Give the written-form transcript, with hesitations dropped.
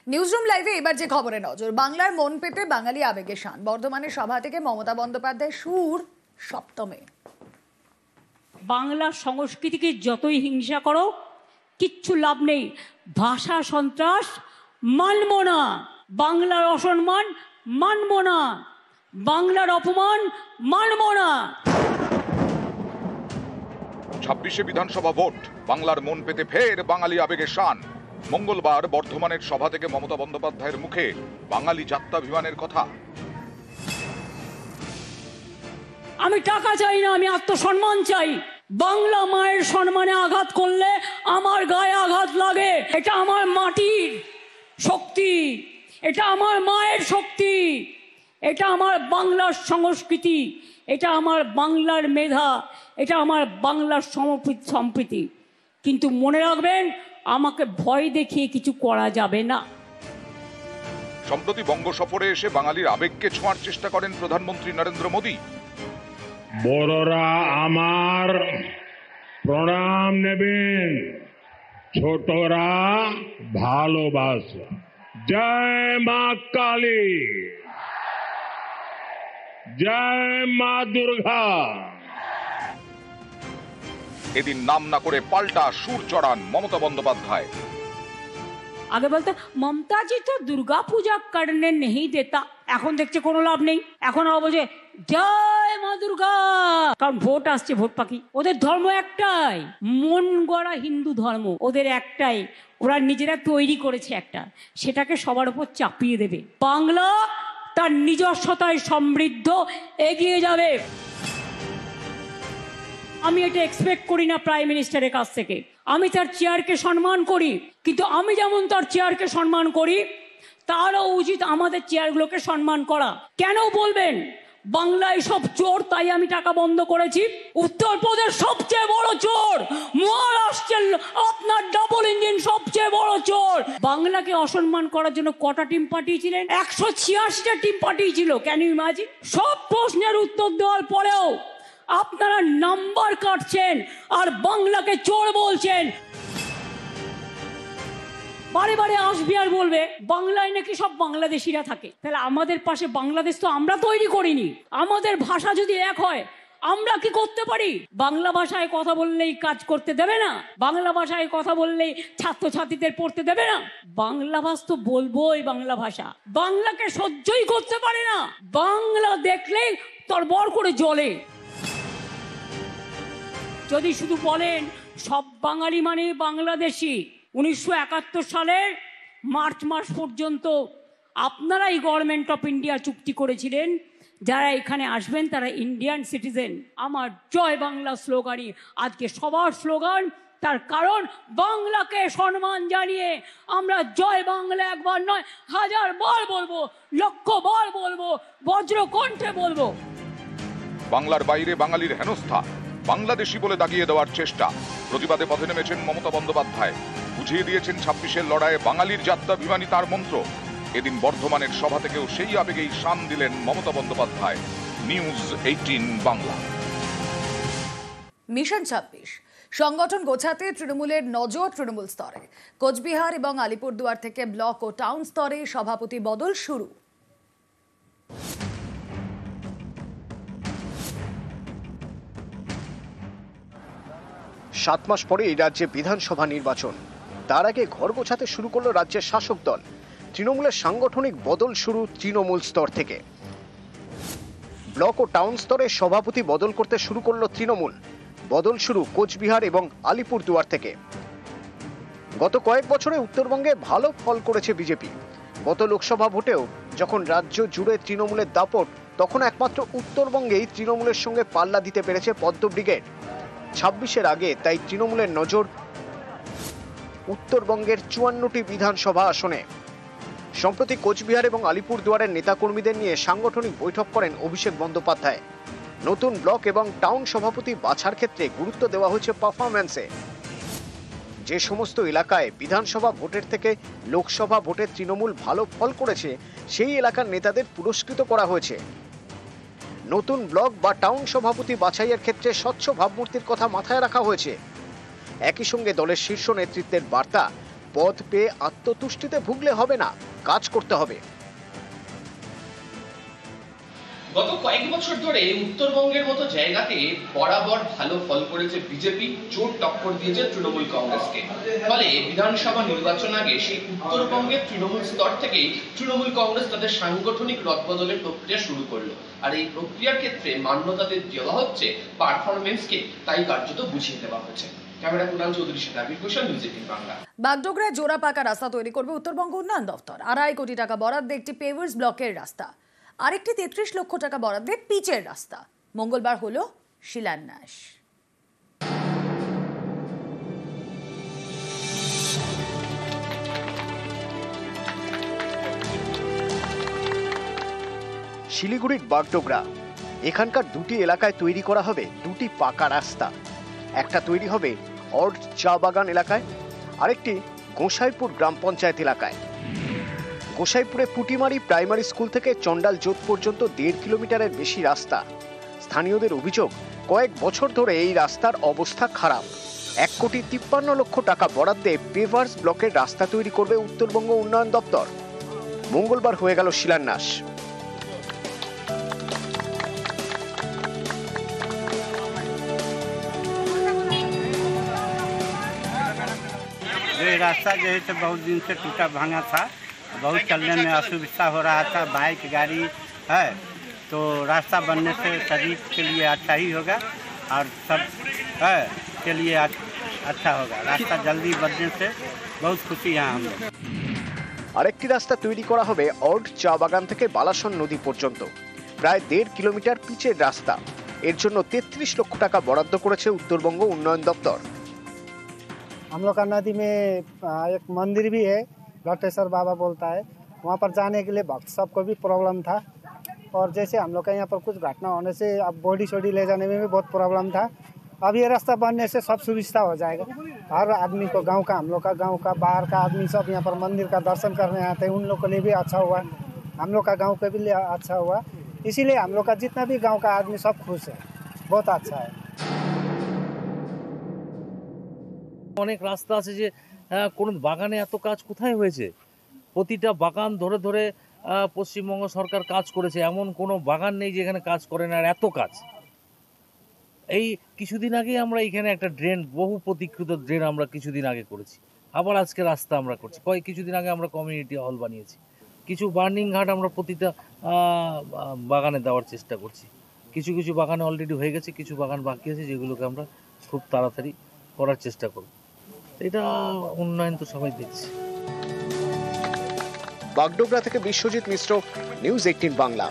Newsroom লাইভে এবার যে খবরে নজর, বাংলার মন পেতে বাঙালি আবেগে শান। বর্ধমানের সভা থেকে মমতা বন্দ্যোপাধ্যায় সুর সপ্তমে। বাংলার সংস্কৃতিকে যতই হিংসা করো কিচ্ছু লাভ নেই। ভাষা সন্ত্রাস মানব না, বাংলার অসম্মান মানব না, বাংলার অপমান মানব না। 26শে বিধানসভা ভোট, বাংলার মন পেতে ফের বাঙালি আবেগে শান। মঙ্গলবার বর্ধমানের সভা থেকে মমতা বন্দ্যোপাধ্যায়ের মুখে বাঙালি জাত্যাভিমানের কথা। আমি টাকা চাই না, আমি আত্মসম্মান চাই। বাংলা মায়ের সম্মানে আঘাত করলে আমার গায়ে আঘাত লাগে। এটা আমার মাটির শক্তি, এটা আমার মায়ের শক্তি, এটা আমার বাংলার সংস্কৃতি, এটা আমার বাংলার মেধা, এটা আমার বাংলার সম্প্রীতি। কিন্তু মনে রাখবেন, আমাকে ভয় দেখিয়ে কিছু করা যাবে না। সম্প্রতি বঙ্গ সফরে এসে বাঙালির আবেগকে ছোঁয়ার চেষ্টা করেন প্রধানমন্ত্রী নরেন্দ্র মোদী। বড়রা আমার প্রণাম নেবেন, ছোটরা ভালোবাসা। জয় মা কালী, জয় মা দুর্গা। এদিন নাম না করে পাল্টা সুর চড়ান মমতা বন্দ্যোপাধ্যায়। আগে বলতে মমতা জি তো দুর্গা পূজা করনে নেই দেতা, এখন দেখছে কোনো লাভ নেই, এখন অবশ্যই জয় মা দুর্গা। কারণ ভোট আসছে, ভোট পাখি। ওদের ধর্ম একটাই, মন গড়া হিন্দু ধর্ম ওদের একটাই, ওরা নিজেরা তৈরি করেছে একটা, সেটাকে সবার উপর চাপিয়ে দেবে। বাংলা তার নিজস্বতায় সমৃদ্ধ এগিয়ে যাবে। আমি এটা এক্সপেক্ট করি না প্রাইম মিনিস্টারের কাছ থেকে। আমি তার চেয়ারকে সম্মান করি, কিন্তু আমি যেমন তার চেয়ারকে সম্মান করি, তারও উচিত আমাদের চেয়ারগুলোকে সম্মান করা। কেন বলবেন বাংলায় সব চোর, তাই আমি টাকা বন্ধ করেছি? উত্তরপ্রদেশ সবচেয়ে বড় চোর, মহারাষ্ট্রের আপনার ডাবল ইঞ্জিন সবচেয়ে বড় চোর। বাংলাকে অসম্মান করার জন্য কটা টিম পাঠিয়েছিলেন? 186টা টিম পাঠিয়েছিল। Can you imagine? সব প্রশ্নের উত্তর দেওয়ার পরেও আপনারা নাম্বার কাটছেন আর বাংলাকে চোর বলছেন। বারে বারে আসবে আর বলবে বাংলায় নাকি সব বাংলাদেশিরা থাকে। তাহলে আমাদের পাশে বাংলাদেশ তো আমরা তৈরি করিনি। আমাদের ভাষা যদি এক হয়, আমরা কি করতে পারি? বাংলা ভাষায় কথা বললেই কাজ করতে দেবে না, বাংলা ভাষায় কথা বললেই ছাত্রছাত্রীদের পড়তে দেবে না। বাংলা ভাষা তো বলবোই, বাংলা ভাষা। বাংলাকে সহ্যই করতে পারে না, বাংলা দেখলেই তরবর করে জ্বলে। যদি শুধু বলেন সব বাঙালি মানে বাংলাদেশি, 1971 সালের মার্চ মাস পর্যন্ত আপনারাই গভর্নমেন্ট অফ ইন্ডিয়া চুক্তি করেছিলেন যারা এখানে আসবেন তারা ইন্ডিয়ান সিটিজেন। আমার জয় বাংলা স্লোগানই আজকে সবার স্লোগান। তার কারণ বাংলাকে সম্মান জানিয়ে আমরা জয় বাংলা একবার নয়, 1000 বার বলবো, লক্ষ বার বলবো, বজ্রকণ্ঠে বলবো। বাংলার বাইরে বাঙালির হেনস্থা, বাংলাদেশি বলে দাগিয়ে দেওয়ার চেষ্টা, প্রতিবাদে পথে নেমেছেন মমতা বন্দ্যোপাধ্যায়। বুঝিয়ে দিয়েছেন 26-এর লড়াইয়ে বাঙালির জাত্যাভিমানী তার মন্ত্র। এদিন বর্ধমানের সভা থেকেও সেই আবেগেই শান দিলেন মমতা বন্দ্যোপাধ্যায়। নিউজ 18 বাংলা। মিশন 26 সংগঠন গোছাতে তৃণমূলের নজর তৃণমূল স্তরে। কোচবিহার এবং আলিপুরদুয়ার থেকে ব্লক ও টাউন স্তরে সভাপতি বদল শুরু। 7 মাস পরে এই রাজ্যে বিধানসভা নির্বাচন। তার আগে ঘর গোছাতে শুরু করলো রাজ্যের শাসক দল। তৃণমূলের সাংগঠনিক বদল শুরু তৃণমূল স্তর থেকে। ব্লক ও টাউন স্তরে সভাপতি বদল করতে শুরু করলো তৃণমূল। বদল শুরু কোচবিহার এবং আলিপুরদুয়ার থেকে। গত কয়েক বছরে উত্তরবঙ্গে ভালো ফল করেছে বিজেপি। গত লোকসভা ভোটেও যখন রাজ্য জুড়ে তৃণমূলের দাপট, তখন একমাত্র উত্তরবঙ্গেই তৃণমূলের সঙ্গে পাল্লা দিতে পেরেছে পদ্ম ব্রিগেড। 26-এর আগে তাই তৃণমূলের নজর উত্তরবঙ্গের 54টি বিধানসভা আসনে। সম্প্রতি কোচবিহার এবং আলিপুরদুয়ারের নেতাকর্মীদের নিয়ে সাংগঠনিক বৈঠক করেন অভিষেক বন্দ্যোপাধ্যায়। নতুন ব্লক এবং টাউন সভাপতি বাছার ক্ষেত্রে গুরুত্ব দেওয়া হয়েছে পারফরম্যান্সে। যে সমস্ত এলাকায় বিধানসভা ভোটের থেকে লোকসভা ভোটে তৃণমূল ভালো ফল করেছে, সেই এলাকার নেতাদের পুরস্কৃত করা হয়েছে। নতুন ব্লক বা টাউন সভাপতি বাছাইয়ের ক্ষেত্রে স্বচ্ছ ভাবমূর্তির কথা মাথায় রাখা হয়েছে। একই সঙ্গে দলের শীর্ষ নেতৃত্বের বার্তা, পদ পেয়ে আত্মতুষ্টিতে ভুগলে হবে না, কাজ করতে হবে। গত কয়েক বছর ধরে উত্তরবঙ্গের মতো জায়গাতে বরাবর ভালো ফল করেছে বিজেপি, জোর টক্কর দিয়েছে তৃণমূল কংগ্রেসকে। ফলে বিধানসভা নির্বাচন আগে সেই উত্তরবঙ্গের তৃণমূল স্তর থেকেই তৃণমূল কংগ্রেস তাদের সাংগঠনিক রদবদলের প্রক্রিয়া শুরু করলো। আর এই প্রক্রিয়ার ক্ষেত্রে মান্যতা দেওয়া হচ্ছে পারফরমেন্সকে, তাই কার্যত বুঝিয়ে দেওয়া হচ্ছে। ক্যামেরা কুণাল চৌধুরীর সাথে আবির ঘোষাল, নিউজ 18 বাংলা। বাগডোগরায় জোড়া পাকা রাস্তা তৈরি করবে উত্তরবঙ্গ উন্নয়ন দফতর। 2.5 কোটি টাকা বরাদ্দে একটি পেভার্স ব্লকের রাস্তা, আরেকটি 33 লক্ষ টাকা বরাদ্দে পিচের রাস্তা। মঙ্গলবার হলো শিলান্যাস। শিলিগুড়ির বাগডোগরা, এখানকার দুটি এলাকায় তৈরি করা হবে দুটি পাকা রাস্তা। একটা তৈরি হবে অর্ড চা বাগান এলাকায়, আরেকটি গোসাইপুর গ্রাম পঞ্চায়েত এলাকায়। গোসাইপুরে পুটিমারি প্রাইমারি স্কুল থেকে চন্ডাল জোট পর্যন্ত 1.5 কিলোমিটারের বেশি রাস্তা। স্থানীয়দের অভিযোগ, কয়েক বছর ধরে এই রাস্তার অবস্থা খারাপ। 1 কোটি 53 লক্ষ টাকা বরাদ্দে পেভার্স ব্লকের রাস্তা তৈরি করবে উত্তরবঙ্গ উন্নয়ন দপ্তর। মঙ্গলবার হয়ে গেল শিলান্যাস। ये रास्ता जो है तो बहुत दिन से टूटा भांगा था, बहुत चलने में असुविधा हो रहा था, बाइक गाड़ी है, तो रास्ता बनने से सभी के लिए अच्छा ही होगा और सब है के लिए अच्छा होगा। रास्ता जल्दी बनने से बहुत खुशी है हम लोग। আরেকটি রাস্তা তৈরি করা হবে অর্ড চা বাগান থেকে বালাসন নদী পর্যন্ত, প্রায় 1.5 কিলোমিটার পিচের রাস্তা। এর জন্য 33 লক্ষ টাকা বরাদ্দ করেছে উত্তরবঙ্গ উন্নয়ন দপ্তর। हम लोग का नदी में एक मंदिर भी है, लटेश्वर बाबा बोलता है, वहाँ पर जाने के लिए भक्त सबको भी प्रॉब्लम था। और जैसे हम लोग का यहाँ पर कुछ घटना होने से अब बॉडी शॉडी ले जाने में भी बहुत प्रॉब्लम था। अब ये रास्ता बनने से सब सुविधा हो जाएगा। हर आदमी को, गांव का, हम लोग का गांव का, बाहर का आदमी सब यहाँ पर मंदिर का दर्शन करने आते हैं, उन लोग के लिए भी अच्छा हुआ, हम लोग का गाँव के भी लिए अच्छा हुआ। इसीलिए हम लोग का जितना भी गाँव का आदमी सब खुश है, बहुत अच्छा है। অনেক রাস্তা আছে যে কোন বাগানে এত কাজ কোথায় হয়েছে? প্রতিটা বাগান ধরে ধরে পশ্চিমবঙ্গ সরকার কাজ করেছে, এমন কোনো বাগান নেই যেখানে কাজ করে না। আর এত কাজ, এই কিছুদিন আগে আমরা এখানে একটা ড্রেন, বহু প্রতীক্ষিত ড্রেন আমরা কিছুদিন আগে করেছি, আবার আজকে রাস্তা আমরা করছি। কিছুদিন আগে আমরা কমিউনিটি হল বানিয়েছি, কিছু বার্নিং ঘাট আমরা প্রতিটা বাগানে দেওয়ার চেষ্টা করছি। কিছু কিছু বাগানে অলরেডি হয়ে গেছে, কিছু বাগান বাকি আছে যেগুলোকে আমরা খুব তাড়াতাড়ি করার চেষ্টা করব। এটা উন্নয়ন তো সবাই দেখছে। বাগডোগরা থেকে বিশ্বজিৎ মিশ্র, নিউজ 18 বাংলা।